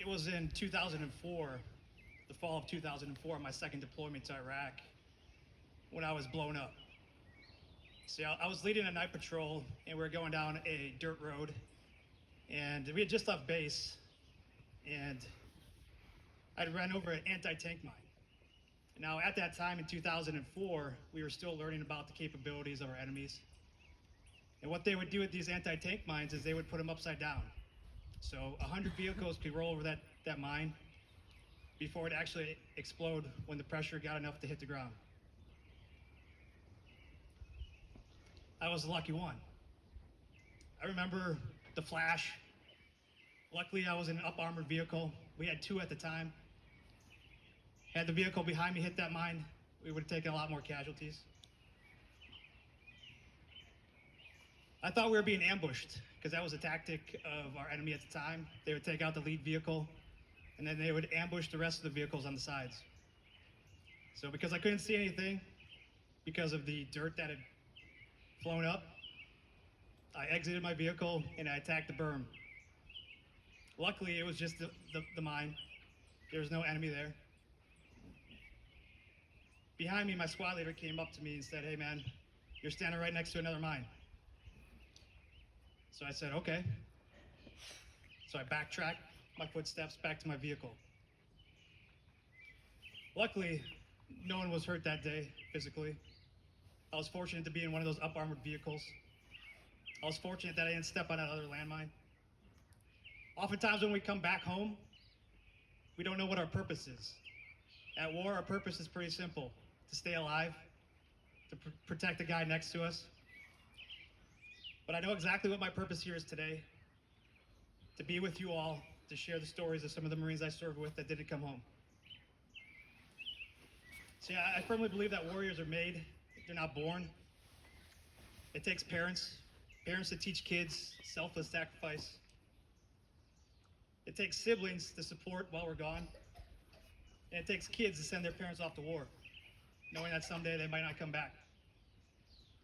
It was in 2004, the fall of 2004, my second deployment to Iraq, when I was blown up. See, I was leading a night patrol, and we were going down a dirt road, and we had just left base, and I'd run over an anti-tank mine. Now, at that time in 2004, we were still learning about the capabilities of our enemies. And what they would do with these anti-tank mines is they would put them upside down. So 100 vehicles could roll over that mine before it actually explode when the pressure got enough to hit the ground. I was the lucky one. I remember the flash. Luckily, I was in an up-armored vehicle. We had two at the time. Had the vehicle behind me hit that mine, we would have taken a lot more casualties. I thought we were being ambushed because that was a tactic of our enemy at the time. They would take out the lead vehicle and then they would ambush the rest of the vehicles on the sides. So because I couldn't see anything, because of the dirt that had flown up, I exited my vehicle and I attacked the berm. Luckily, it was just the mine. There was no enemy there. Behind me, my squad leader came up to me and said, "Hey man, you're standing right next to another mine." So I said, "Okay." So I backtracked my footsteps back to my vehicle. Luckily, no one was hurt that day physically. I was fortunate to be in one of those up-armored vehicles. I was fortunate that I didn't step on another landmine. Oftentimes when we come back home, we don't know what our purpose is. At war, our purpose is pretty simple: to stay alive, to protect the guy next to us. But I know exactly what my purpose here is today: to be with you all, to share the stories of some of the Marines I served with that didn't come home. See, I firmly believe that warriors are made, they're not born. It takes parents to teach kids selfless sacrifice. It takes siblings to support while we're gone. And it takes kids to send their parents off to war, knowing that someday they might not come back.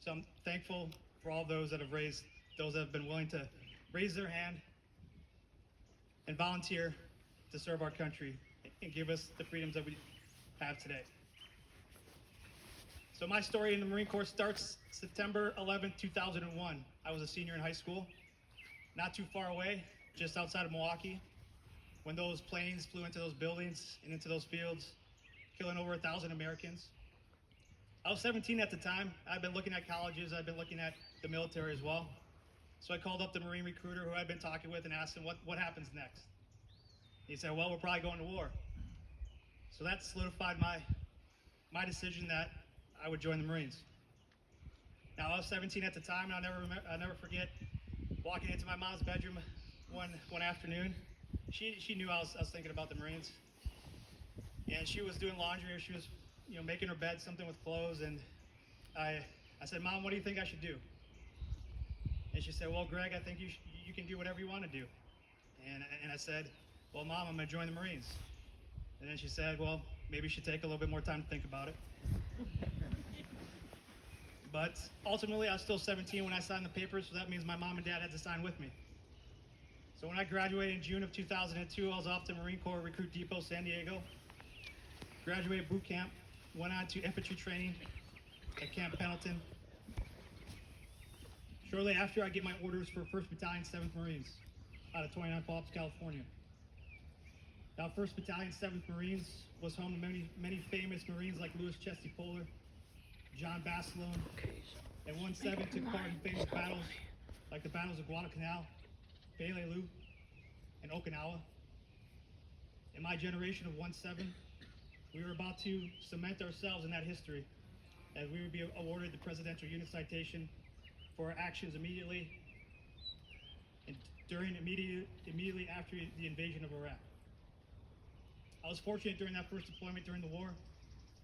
So I'm thankful for all those that have been willing to raise their hand and volunteer to serve our country and give us the freedoms that we have today. So my story in the Marine Corps starts September 11th, 2001. I was a senior in high school, not too far away, just outside of Milwaukee, when those planes flew into those buildings and into those fields, killing over 1,000 Americans. I was 17 at the time. I'd been looking at colleges. I'd been looking at the military as well. So I called up the Marine recruiter who I'd been talking with and asked him, what happens next? He said, "Well, we're probably going to war." So that solidified my decision that I would join the Marines. Now, I was 17 at the time, and I'll never forget walking into my mom's bedroom one afternoon. She knew I was thinking about the Marines, and she was doing laundry, or she was making her bed, something with clothes, and I said, "Mom, what do you think I should do?" And she said, "Well, Greg, I think you can do whatever you want to do." And I said, "Well, Mom, I'm going to join the Marines." And then she said, "Well, maybe you should take a little bit more time to think about it." But ultimately, I was still 17 when I signed the papers, so that means my mom and dad had to sign with me. So when I graduated in June of 2002, I was off to Marine Corps Recruit Depot, San Diego. Graduated boot camp, went on to infantry training at Camp Pendleton. Shortly after, I get my orders for 1st Battalion, 7th Marines out of 29 Palms, California. Now, 1st Battalion, 7th Marines was home to many famous Marines like Louis Chesty Puller, John Basilone, and 1-7 took part in famous battles like the battles of Guadalcanal, Peleliu, and Okinawa. In my generation of 1-7, we were about to cement ourselves in that history as we would be awarded the Presidential Unit Citation for our actions immediately and immediately after the invasion of Iraq. I was fortunate during that first deployment during the war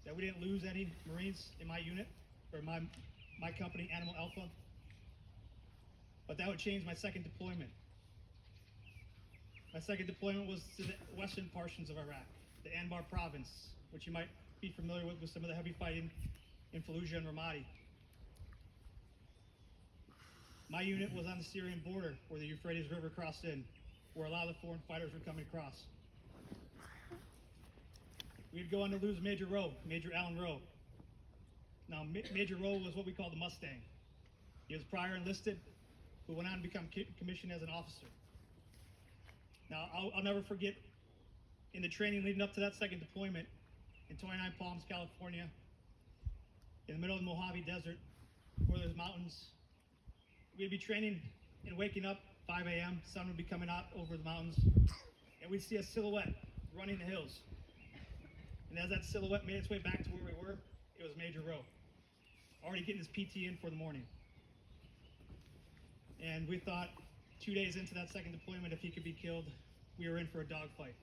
that we didn't lose any Marines in my unit, or my company, Animal Alpha. But that would change my second deployment. My second deployment was to the western portions of Iraq, the Anbar province, which you might be familiar with some of the heavy fighting in Fallujah and Ramadi. My unit was on the Syrian border where the Euphrates River crossed in, where a lot of the foreign fighters were coming across. we'd go on to lose Major Rowe, Major Allen Rowe. Now, Major Rowe was what we call the Mustang. He was prior enlisted, who went on to become commissioned as an officer. Now, I'll never forget, in the training leading up to that second deployment in 29 Palms, California, in the middle of the Mojave Desert, where there's mountains, we'd be training and waking up 5 a.m., sun would be coming out over the mountains, and we'd see a silhouette running the hills. And as that silhouette made its way back to where we were, it was Major Rowe, already getting his PT in for the morning. And we thought 2 days into that second deployment, if he could be killed, we were in for a dogfight.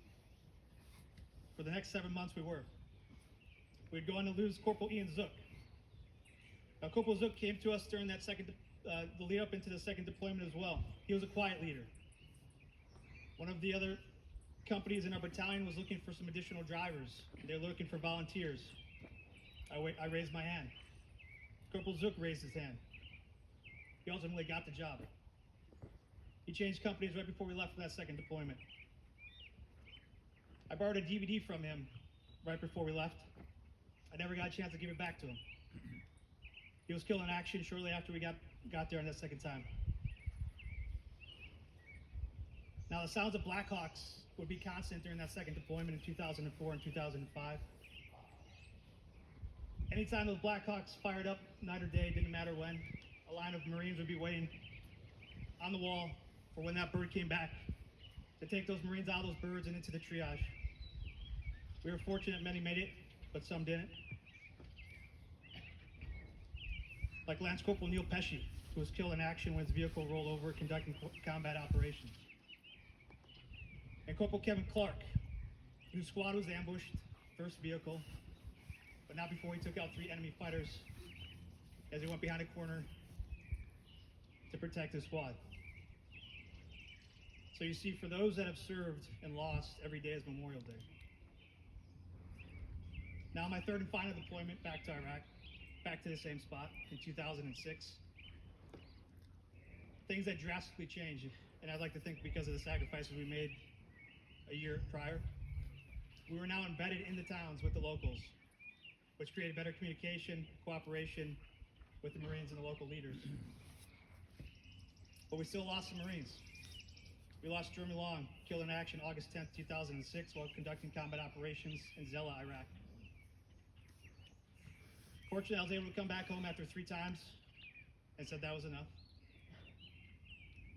For the next 7 months, we were. We'd go on to lose Corporal Ian Zook. Now, Corporal Zook came to us during that the lead up into the second deployment as well. He was a quiet leader. One of the other companies in our battalion was looking for some additional drivers. They were looking for volunteers. I raised my hand. Corporal Zook raised his hand. He ultimately got the job. He changed companies right before we left for that second deployment. I borrowed a DVD from him right before we left. I never got a chance to give it back to him. He was killed in action shortly after we got there on that second time. Now, the sounds of Blackhawks would be constant during that second deployment in 2004 and 2005. Anytime those Blackhawks fired up, night or day, didn't matter when, a line of Marines would be waiting on the wall for when that bird came back to take those Marines out of those birds and into the triage. We were fortunate many made it, but some didn't. Like Lance Corporal Neil Pesci, who was killed in action when his vehicle rolled over conducting combat operations. And Corporal Kevin Clark, whose squad was ambushed, first vehicle, but not before he took out 3 enemy fighters as he went behind a corner to protect his squad. So you see, for those that have served and lost, every day is Memorial Day. Now, my third and final deployment back to Iraq, back to the same spot in 2006. Things that drastically changed, and I'd like to think because of the sacrifices we made a year prior. We were now embedded in the towns with the locals, which created better communication, cooperation with the Marines and the local leaders. But we still lost some Marines. We lost Jeremy Long, killed in action August 10th, 2006, while conducting combat operations in Zela, Iraq. Fortunately, I was able to come back home after 3 times and said that was enough.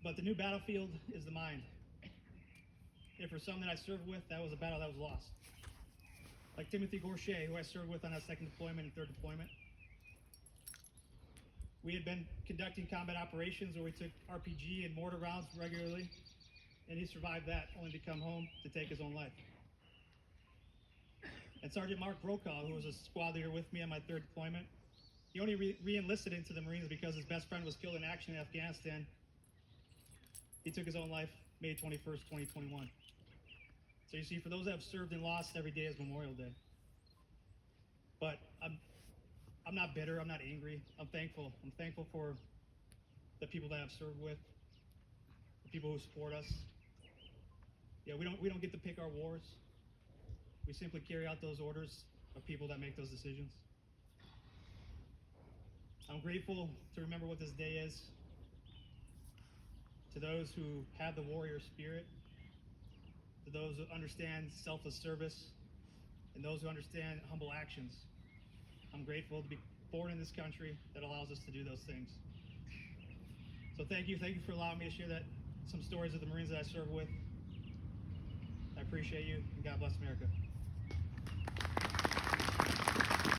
But the new battlefield is the mind. And for some that I served with, that was a battle that was lost. Like Timothy Gourchet, who I served with on that second deployment and third deployment. We had been conducting combat operations where we took RPG and mortar rounds regularly, and he survived that, only to come home to take his own life. And Sergeant Mark Brokaw, who was a squad leader with me on my third deployment, he only re-enlisted into the Marines because his best friend was killed in action in Afghanistan. He took his own life May 21st, 2021. So you see, for those that have served and lost, every day is Memorial Day. But I'm not bitter, I'm not angry, I'm thankful. I'm thankful for the people that I've served with, the people who support us. Yeah, we don't get to pick our wars. We simply carry out those orders of people that make those decisions. I'm grateful to remember what this day is. To those who have the warrior spirit, to those who understand selfless service, and those who understand humble actions. I'm grateful to be born in this country that allows us to do those things. So thank you for allowing me to share some stories of the Marines that I serve with. I appreciate you, and God bless America.